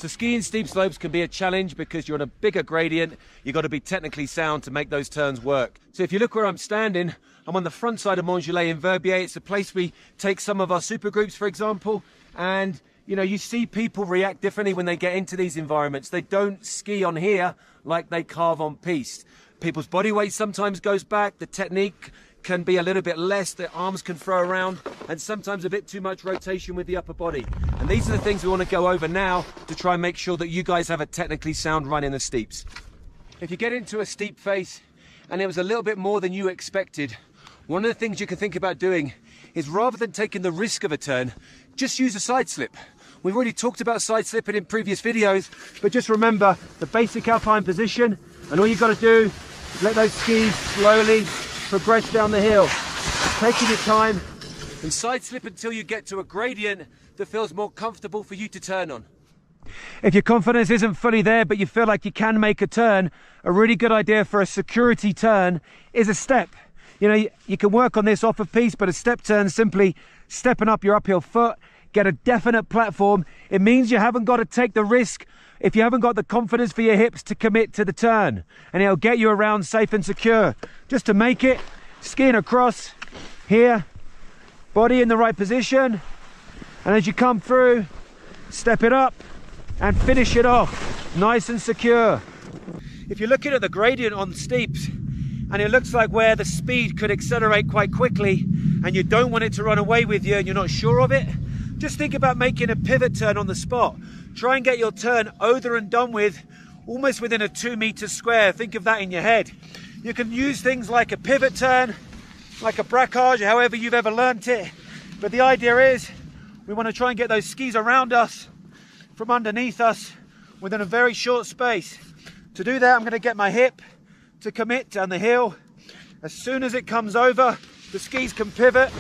So skiing steep slopes can be a challenge because you're on a bigger gradient. You've got to be technically sound to make those turns work. So if you look where I'm standing, I'm on the front side of Montgelée in Verbier. It's a place we take some of our super groups, for example, and you know, you see people react differently when they get into these environments. They don't ski on here like they carve on piste. People's body weight sometimes goes back, the technique can be a little bit less, the arms can throw around, and sometimes a bit too much rotation with the upper body. And these are the things we want to go over now to try and make sure that you guys have a technically sound run in the steeps. If you get into a steep face and it was a little bit more than you expected, one of the things you can think about doing is, rather than taking the risk of a turn, just use a side slip. We've already talked about side slipping in previous videos, but just remember the basic alpine position, and all you've got to do is let those skis slowly progress down the hill, taking your time, and side slip until you get to a gradient that feels more comfortable for you to turn on. If your confidence isn't fully there, but you feel like you can make a turn, a really good idea for a security turn is a step. You know, you can work on this off of piste, but a step turn, simply stepping up your uphill foot, get a definite platform. It means you haven't got to take the risk if you haven't got the confidence for your hips to commit to the turn, and it'll get you around safe and secure. Just to make it, skiing across here, body in the right position, and as you come through, step it up and finish it off nice and secure. If you're looking at the gradient on steeps and it looks like where the speed could accelerate quite quickly and you don't want it to run away with you and you're not sure of it, just think about making a pivot turn on the spot. Try and get your turn over and done with almost within a 2 meter square. Think of that in your head. You can use things like a pivot turn, like a braquage, however you've ever learnt it. But the idea is we want to try and get those skis around us, from underneath us, within a very short space. To do that, I'm going to get my hip to commit down the hill. As soon as it comes over, the skis can pivot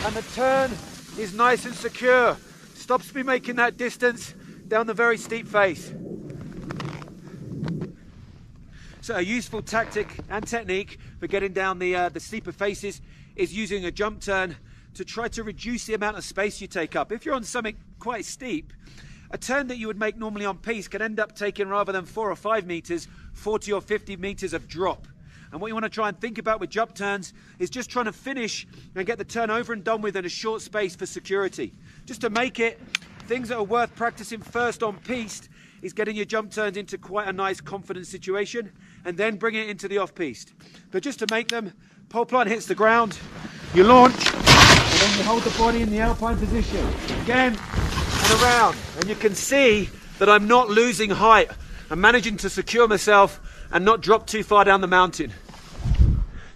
and the turn is nice and secure. Stops me making that distance down the very steep face. So a useful tactic and technique for getting down the steeper faces is using a jump turn to try to reduce the amount of space you take up. If you're on something quite steep, a turn that you would make normally on piste can end up taking, rather than 4 or 5 meters, 40 or 50 meters of drop. And what you want to try and think about with jump turns is just trying to finish and get the turn over and done with in a short space for security. Just to make it, things that are worth practicing first on piste is getting your jump turns into quite a nice confident situation and then bringing it into the off-piste. But just to make them, pole plant hits the ground, you launch, and then you hold the body in the alpine position. Again, and around. And you can see that I'm not losing height. I'm managing to secure myself and not drop too far down the mountain.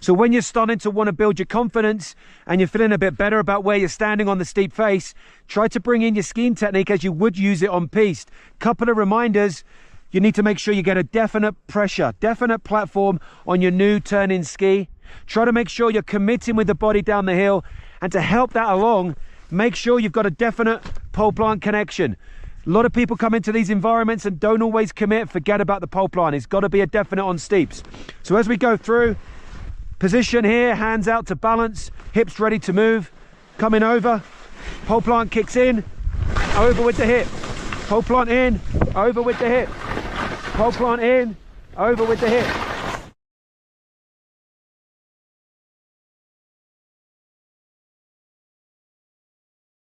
So when you're starting to want to build your confidence and you're feeling a bit better about where you're standing on the steep face, try to bring in your skiing technique as you would use it on piste. Couple of reminders: you need to make sure you get a definite pressure, definite platform on your new turn-in ski. Try to make sure you're committing with the body down the hill, and to help that along, make sure you've got a definite pole plant connection. A lot of people come into these environments and don't always commit, forget about the pole plant. It's got to be a definite on steeps. So as we go through, position here, hands out to balance, hips ready to move, coming over, pole plant kicks in, over with the hip, pole plant in, over with the hip, pole plant in, over with the hip.